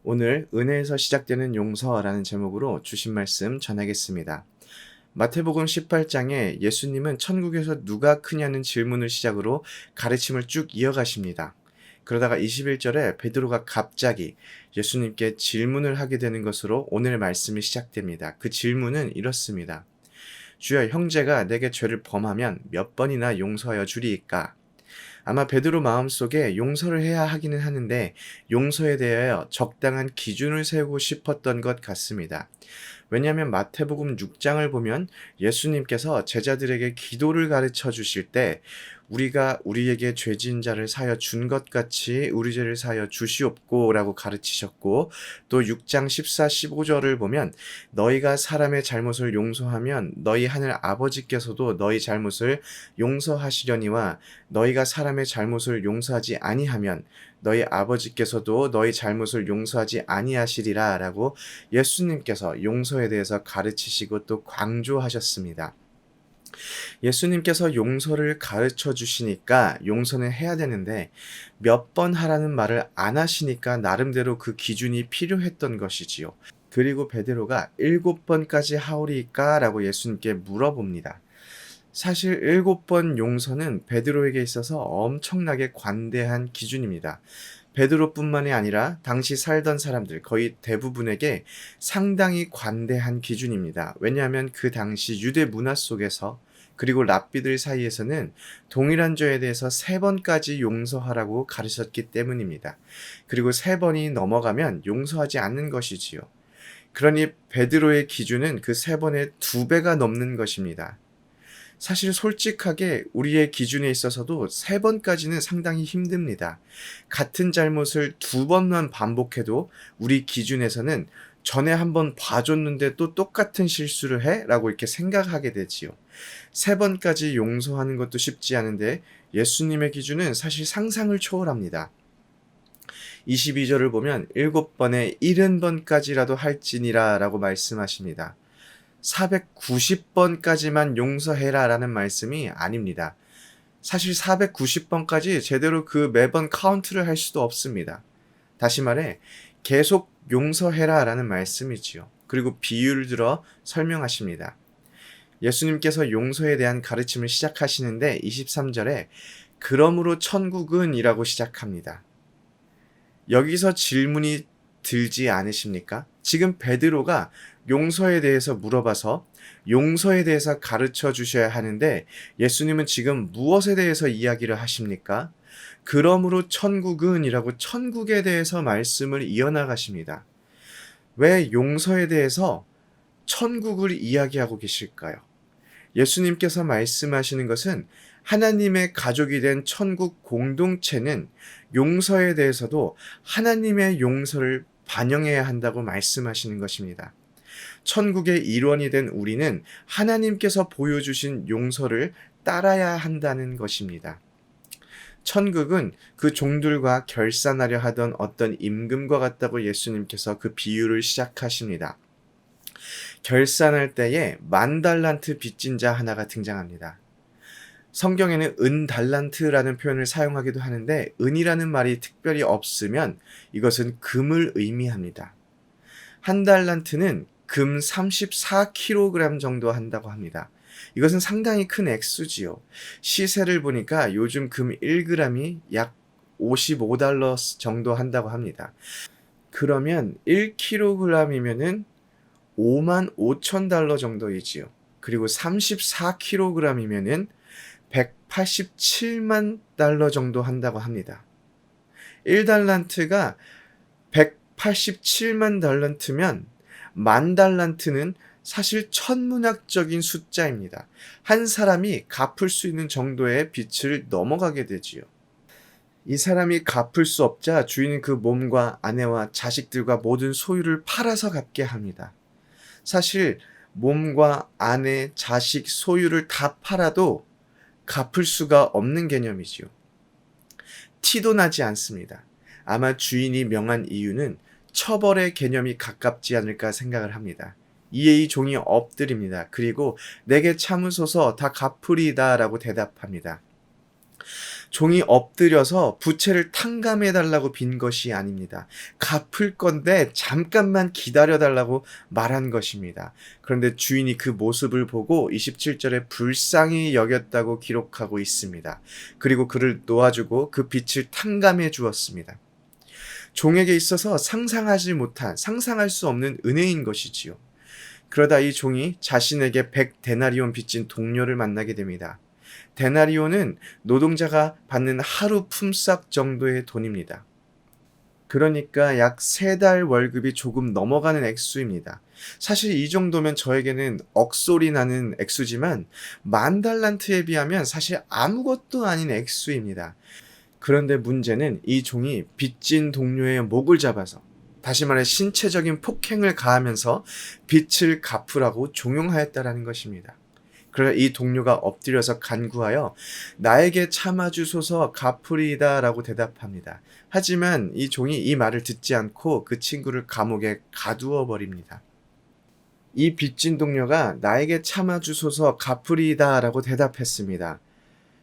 오늘 은혜에서 시작되는 용서라는 제목으로 주신 말씀 전하겠습니다. 마태복음 18장에 예수님은 천국에서 누가 크냐는 질문을 시작으로 가르침을 쭉 이어가십니다. 그러다가 21절에 베드로가 갑자기 예수님께 질문을 하게 되는 것으로 오늘 말씀이 시작됩니다. 그 질문은 이렇습니다. 주여, 형제가 내게 죄를 범하면 몇 번이나 용서하여 주리이까? 아마 베드로 마음속에 용서를 해야 하기는 하는데 용서에 대하여 적당한 기준을 세우고 싶었던 것 같습니다. 왜냐하면 마태복음 6장을 보면 예수님께서 제자들에게 기도를 가르쳐 주실 때 우리가 우리에게 죄진 자를 사하여 준 것 같이 우리 죄를 사하여 주시옵고라고 가르치셨고, 또 6장 14, 15절을 보면 너희가 사람의 잘못을 용서하면 너희 하늘 아버지께서도 너희 잘못을 용서하시려니와 너희가 사람의 잘못을 용서하지 아니하면 너희 아버지께서도 너희 잘못을 용서하지 아니하시리라 라고 예수님께서 용서에 대해서 가르치시고 또 강조하셨습니다. 예수님께서 용서를 가르쳐 주시니까 용서는 해야 되는데 몇 번 하라는 말을 안 하시니까 나름대로 그 기준이 필요했던 것이지요. 그리고 베드로가 7번까지 하오리이까? 라고 예수님께 물어봅니다. 사실 7번 용서는 베드로에게 있어서 엄청나게 관대한 기준입니다. 베드로뿐만이 아니라 당시 살던 사람들 거의 대부분에게 상당히 관대한 기준입니다. 왜냐하면 그 당시 유대 문화 속에서 그리고 랍비들 사이에서는 동일한 죄에 대해서 3번까지 용서하라고 가르쳤기 때문입니다. 그리고 3번이 넘어가면 용서하지 않는 것이지요. 그러니 베드로의 기준은 그 3번의 2배가 넘는 것입니다. 사실 솔직하게 우리의 기준에 있어서도 3번까지는 상당히 힘듭니다. 같은 잘못을 2번만 반복해도 우리 기준에서는 전에 한번 봐줬는데 또 똑같은 실수를 해? 라고 이렇게 생각하게 되지요. 3번까지 용서하는 것도 쉽지 않은데 예수님의 기준은 사실 상상을 초월합니다. 22절을 보면 7번에 70번까지라도 할지니라 라고 말씀하십니다. 490번까지만 용서해라 라는 말씀이 아닙니다. 사실 490번까지 제대로 그 매번 카운트를 할 수도 없습니다. 다시 말해 계속 용서해라 라는 말씀이지요. 그리고 비유를 들어 설명하십니다. 예수님께서 용서에 대한 가르침을 시작하시는데 23절에 그러므로 천국은 이라고 시작합니다. 여기서 질문이 들지 않으십니까? 지금 베드로가 용서에 대해서 물어봐서 용서에 대해서 가르쳐 주셔야 하는데 예수님은 지금 무엇에 대해서 이야기를 하십니까? 그러므로 천국은 이라고 천국에 대해서 말씀을 이어나가십니다. 왜 용서에 대해서 천국을 이야기하고 계실까요? 예수님께서 말씀하시는 것은 하나님의 가족이 된 천국 공동체는 용서에 대해서도 하나님의 용서를 반영해야 한다고 말씀하시는 것입니다. 천국의 일원이 된 우리는 하나님께서 보여주신 용서를 따라야 한다는 것입니다. 천국은 그 종들과 결산하려 하던 어떤 임금과 같다고 예수님께서 그 비유를 시작하십니다. 결산할 때에 10,000달란트 빚진 자 하나가 등장합니다. 성경에는 은달란트라는 표현을 사용하기도 하는데 은이라는 말이 특별히 없으면 이것은 금을 의미합니다. 한 달란트는 금 34kg 정도 한다고 합니다. 이것은 상당히 큰 액수지요. 시세를 보니까 요즘 금 1g이 약 $55 정도 한다고 합니다. 그러면 1kg이면은 $55,000 정도이지요. 그리고 34kg이면은 $187만 정도 한다고 합니다. 1달란트가 187만 달란트면 10,000달란트는 사실 천문학적인 숫자입니다. 한 사람이 갚을 수 있는 정도의 빚을 넘어가게 되지요. 이 사람이 갚을 수 없자 주인은 그 몸과 아내와 자식들과 모든 소유를 팔아서 갚게 합니다. 사실 몸과 아내, 자식, 소유를 다 팔아도 갚을 수가 없는 개념이지요. 티도 나지 않습니다. 아마 주인이 명한 이유는 처벌의 개념이 가깝지 않을까 생각을 합니다. 이에 이 종이 엎드립니다. 그리고 내게 참으소서 다 갚으리이다 라고 대답합니다. 종이 엎드려서 부채를 탕감해 달라고 빈 것이 아닙니다. 갚을 건데 잠깐만 기다려 달라고 말한 것입니다. 그런데 주인이 그 모습을 보고 27절에 불쌍히 여겼다고 기록하고 있습니다. 그리고 그를 놓아주고 그 빚을 탕감해 주었습니다. 종에게 있어서 상상할 수 없는 은혜인 것이지요. 그러다 이 종이 자신에게 100데나리온 빚진 동료를 만나게 됩니다. 데나리온은 노동자가 받는 하루 품삯 정도의 돈입니다. 그러니까 약 3달 월급이 조금 넘어가는 액수입니다. 사실 이 정도면 저에게는 억소리 나는 액수지만 10,000달란트에 비하면 사실 아무것도 아닌 액수입니다. 그런데 문제는 이 종이 빚진 동료의 목을 잡아서, 다시 말해 신체적인 폭행을 가하면서 빚을 갚으라고 종용하였다라는 것입니다. 그러나 이 동료가 엎드려서 간구하여 나에게 참아주소서 갚으리이다 라고 대답합니다. 하지만 이 종이 이 말을 듣지 않고 그 친구를 감옥에 가두어 버립니다. 이 빚진 동료가 나에게 참아주소서 갚으리이다 라고 대답했습니다.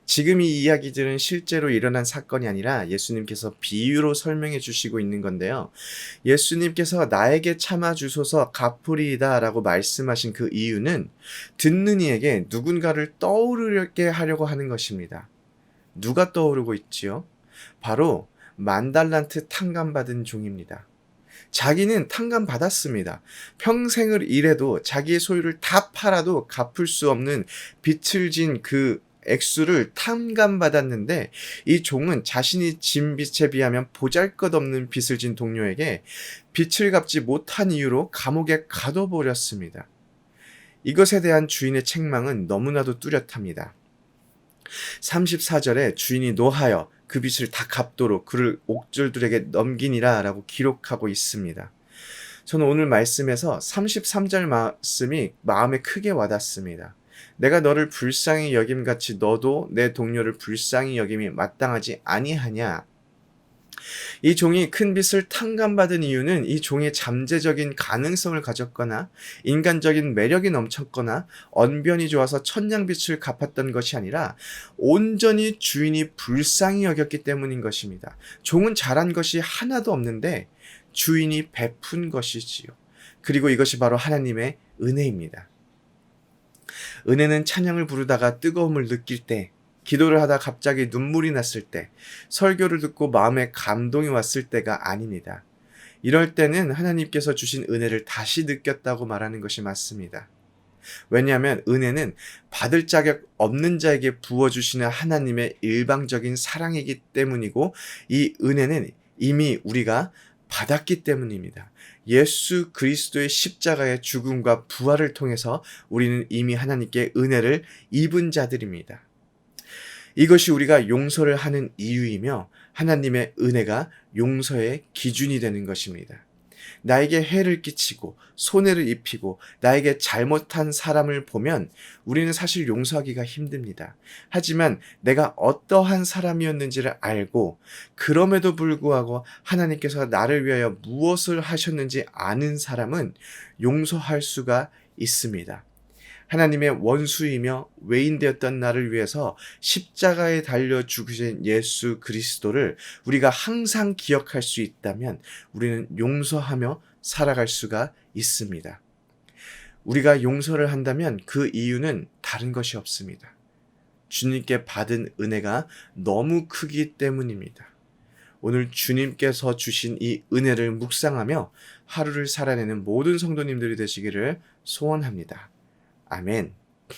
지금 이 이야기들은 실제로 일어난 사건이 아니라 예수님께서 비유로 설명해 주시고 있는 건데요. 예수님께서 나에게 참아주소서 갚으리이다 라고 말씀하신 그 이유는 듣는 이에게 누군가를 떠오르게 하려고 하는 것입니다. 누가 떠오르고 있지요? 바로 10,000달란트 탕감받은 종입니다. 자기는 탕감받았습니다. 평생을 일해도 자기의 소유를 다 팔아도 갚을 수 없는 빚을 진 그 액수를 탕감받았는데, 이 종은 자신이 진 빚에 비하면 보잘것없는 빚을 진 동료에게 빚을 갚지 못한 이유로 감옥에 가둬버렸습니다. 이것에 대한 주인의 책망은 너무나도 뚜렷합니다. 34절에 주인이 노하여 그 빚을 다 갚도록 그를 옥졸들에게 넘기니라 라고 기록하고 있습니다. 저는 오늘 말씀에서 33절 말씀이 마음에 크게 와닿습니다. 내가 너를 불쌍히 여김같이 너도 내 동료를 불쌍히 여김이 마땅하지 아니하냐. 이 종이 큰 빚을 탕감받은 이유는 이 종의 잠재적인 가능성을 가졌거나 인간적인 매력이 넘쳤거나 언변이 좋아서 천냥빚을 갚았던 것이 아니라 온전히 주인이 불쌍히 여겼기 때문인 것입니다. 종은 잘한 것이 하나도 없는데 주인이 베푼 것이지요. 그리고 이것이 바로 하나님의 은혜입니다. 은혜는 찬양을 부르다가 뜨거움을 느낄 때, 기도를 하다 갑자기 눈물이 났을 때, 설교를 듣고 마음에 감동이 왔을 때가 아닙니다. 이럴 때는 하나님께서 주신 은혜를 다시 느꼈다고 말하는 것이 맞습니다. 왜냐하면 은혜는 받을 자격 없는 자에게 부어주시는 하나님의 일방적인 사랑이기 때문이고, 이 은혜는 이미 우리가 받았기 때문입니다. 예수 그리스도의 십자가의 죽음과 부활을 통해서 우리는 이미 하나님께 은혜를 입은 자들입니다. 이것이 우리가 용서를 하는 이유이며 하나님의 은혜가 용서의 기준이 되는 것입니다. 나에게 해를 끼치고 손해를 입히고 나에게 잘못한 사람을 보면 우리는 사실 용서하기가 힘듭니다. 하지만 내가 어떠한 사람이었는지를 알고 그럼에도 불구하고 하나님께서 나를 위하여 무엇을 하셨는지 아는 사람은 용서할 수가 있습니다. 하나님의 원수이며 외인되었던 나를 위해서 십자가에 달려 죽으신 예수 그리스도를 우리가 항상 기억할 수 있다면 우리는 용서하며 살아갈 수가 있습니다. 우리가 용서를 한다면 그 이유는 다른 것이 없습니다. 주님께 받은 은혜가 너무 크기 때문입니다. 오늘 주님께서 주신 이 은혜를 묵상하며 하루를 살아내는 모든 성도님들이 되시기를 소원합니다. 아멘.